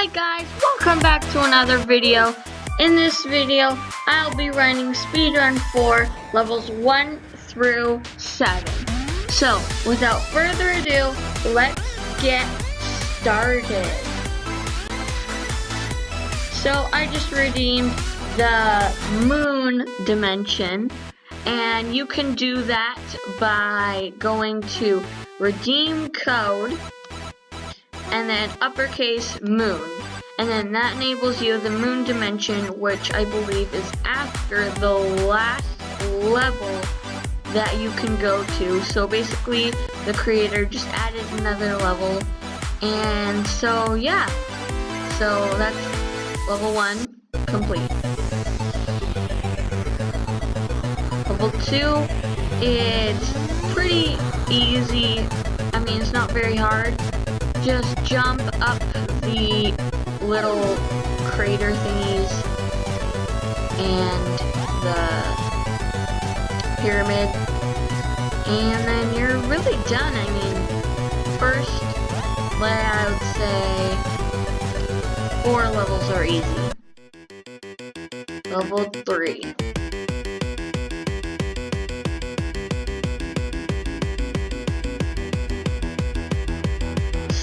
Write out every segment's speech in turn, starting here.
Hi guys, welcome back to another video. In this video, I'll be running Speedrun 4 levels 1 through 7. So, without further ado, let's get started. So, I just redeemed the moon dimension, and you can do that by going to redeem code and then uppercase moon, and then that enables you the moon dimension, which I believe is after the last level that you can go to. So basically the creator just added another level, and so yeah, so that's level 1 complete. Level 2 is pretty easy. I mean, it's not very hard. Just jump up the little crater thingies and the pyramid, and then you're really done. I mean, first, I would say 4 levels are easy. Level 3.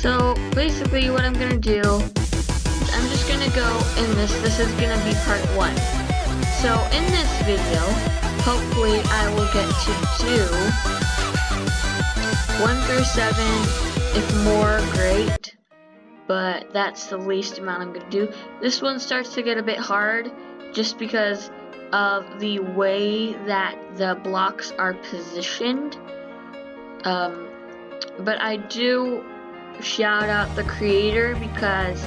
So basically what I'm gonna do is I'm just gonna go in this is gonna be part 1. So in this video, hopefully I will get to do 1 through 7, if more, great, but that's the least amount I'm gonna do. This one starts to get a bit hard just because of the way that the blocks are positioned, but I do shout out the creator because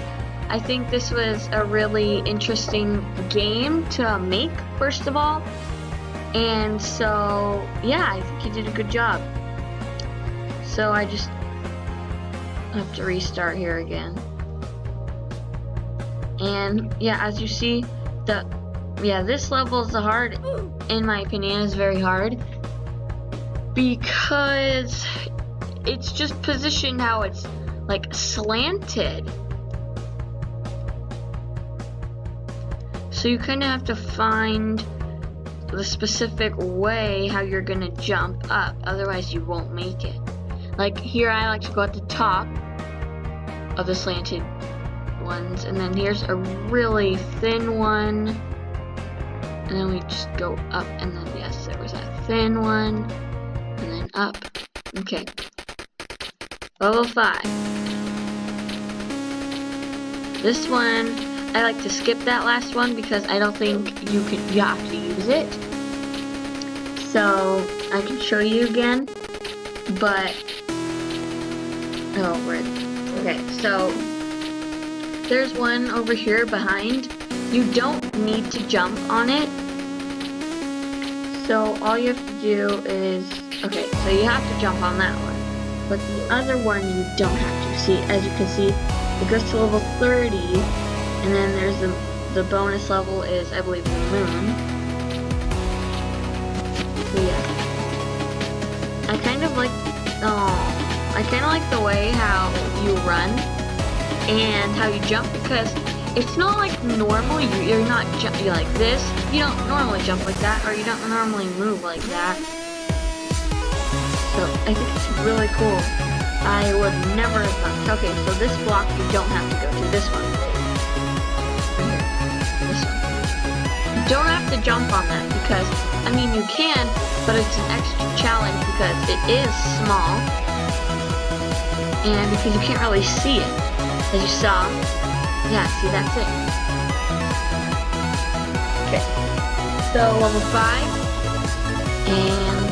I think this was a really interesting game to make, first of all, and so yeah, I think he did a good job. So I just have to restart here again, and yeah, as you see, this level is hard, in my opinion, is very hard because it's just positioned how it's like slanted. So you kind of have to find the specific way how you're gonna jump up, otherwise you won't make it. Like here, I like to go at the top of the slanted ones, and then here's a really thin one, and then we just go up, and then yes, there was that thin one, and then up. Okay. Level 5. This one, I like to skip that last one because I don't think you have to use it. So I can show you again, but okay, so there's one over here behind. You don't need to jump on it. So all you have to do is, okay, so you have to jump on that one. But the other one you don't have to. See, as you can see, it goes to level 30, and then there's the bonus level is, I believe, the moon. So yeah, I kind of like the way how you run and how you jump, because it's not like normal. You're not you're like this. You don't normally jump like that, or you don't normally move like that. So I think it's really cool. I would never have thought. Okay, so this block you don't have to go to. This one. Right here. This one. You don't have to jump on that because, I mean, you can, but it's an extra challenge because it is small, and because you can't really see it, as you saw. Yeah, see, that's it. Okay. So level 5, and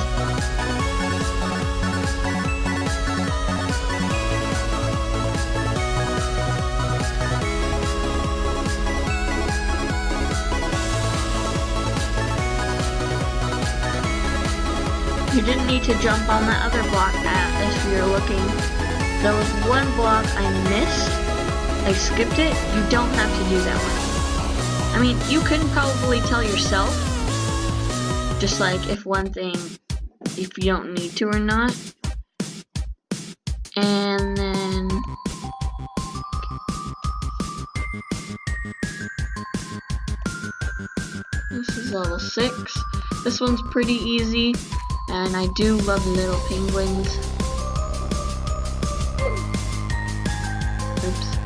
you didn't need to jump on that other block if you're looking. There was one block I missed. I skipped it. You don't have to do that one. I mean, you can probably tell yourself, just like if you don't need to or not. And then is level 6. This one's pretty easy, and I do love little penguins. Oops.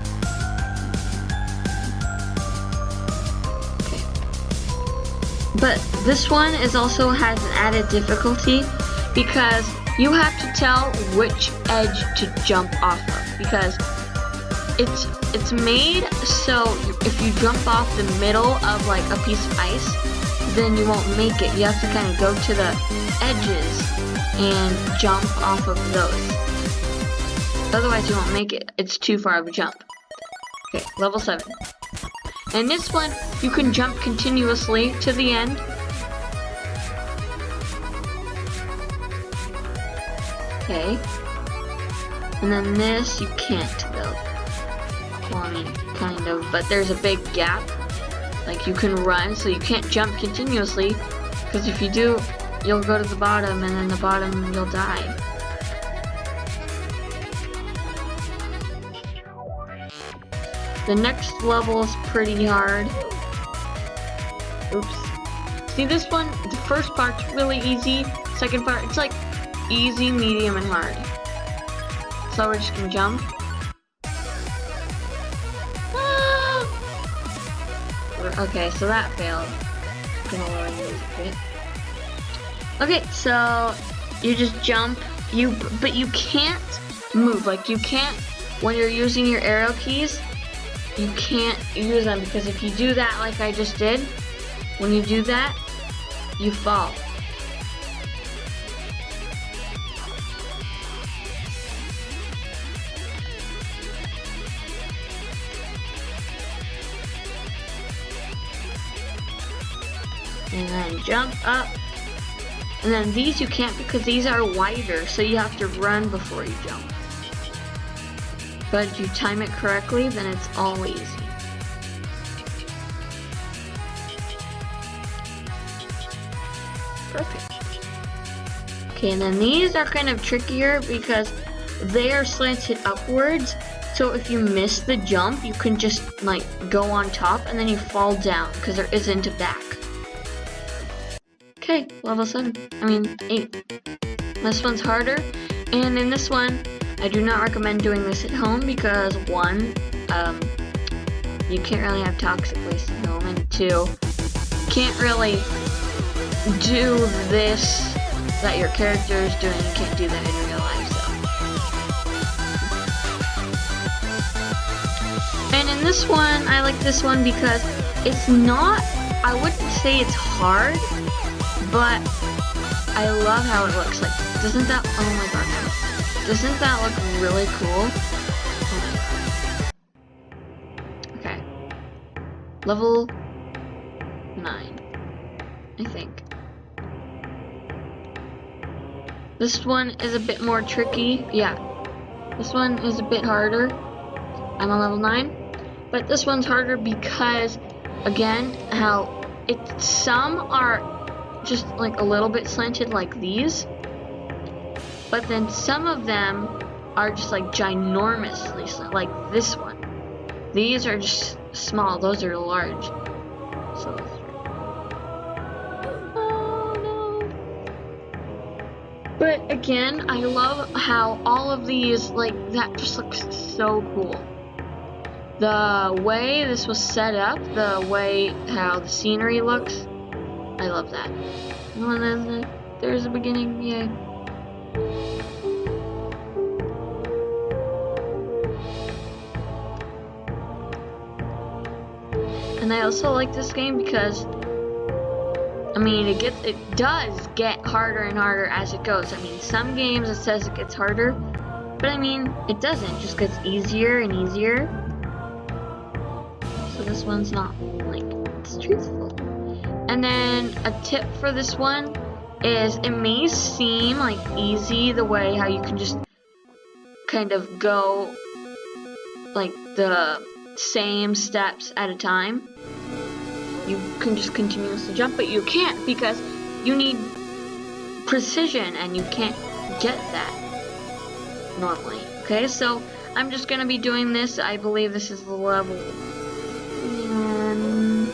Okay. But this one also has an added difficulty because you have to tell which edge to jump off of, because it's made so if you jump off the middle of like a piece of ice, then you won't make it. You have to kind of go to the edges and jump off of those. Otherwise you won't make it. It's too far of a jump. Okay, level 7. And this one, you can jump continuously to the end. Okay. And then this, you can't though. Well, I mean, kind of, but there's a big gap. Like, you can run, so you can't jump continuously, because if you do, you'll go to the bottom, and then the bottom, you'll die. The next level is pretty hard. Oops. See, this one, the first part's really easy. Second part, it's like easy, medium, and hard. So we're just gonna jump. Okay, so that failed. Gonna lower the music a bit. Okay, so you just jump. But you can't move. Like, you can't, when you're using your arrow keys, you can't use them, because if you do that like I just did, when you do that, you fall. And then jump up. And then these you can't, because these are wider, so you have to run before you jump. But if you time it correctly, then it's all easy. Perfect. Okay, and then these are kind of trickier because they are slanted upwards. So if you miss the jump, you can just like go on top and then you fall down because there isn't a back. Okay, level 7. I mean 8. This one's harder, and in this one, I do not recommend doing this at home because 1, you can't really have toxic waste at home, and 2, you can't really do this that your character is doing. You can't do that in real life. So, and in this one, I like this one because it's not, I wouldn't say it's hard, but I love how it looks. Like, doesn't that, oh my god, doesn't that look really cool? Oh my god. Okay. Level 9, I think. This one is a bit more tricky. Yeah, this one is a bit harder. I'm on level 9, but this one's harder because, again, how some are just like a little bit slanted like these, but then some of them are just like ginormously slanted, like this one. These are just small, those are large. So oh no. But again, I love how all of these, like, that just looks so cool. The way this was set up, the way how the scenery looks, I love that. And then there's a beginning, yay. And I also like this game because, I mean, it does get harder and harder as it goes. I mean, some games it says it gets harder, but I mean, it doesn't. It just gets easier and easier. So this one's not, like, it's truthful. And then a tip for this one is, it may seem like easy the way how you can just kind of go like the same steps at a time. You can just continuously jump, but you can't because you need precision and you can't get that normally. Okay, so I'm just gonna be doing this. I believe this is the level. And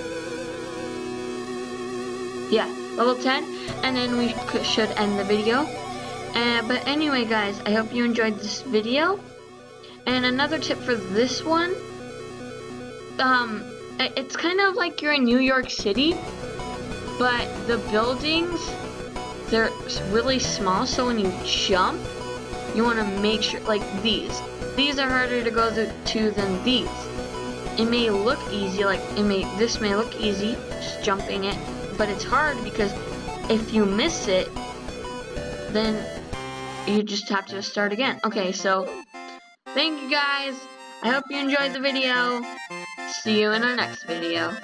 Yeah, level 10, and then we should end the video. But anyway, guys, I hope you enjoyed this video. And another tip for this one, it's kind of like you're in New York City, but the buildings, they're really small, so when you jump, you want to make sure, like these are harder to go to than these. It may look easy, like this may look easy, just jumping it, but it's hard because if you miss it, then you just have to start again. Okay, so thank you guys. I hope you enjoyed the video. See you in our next video.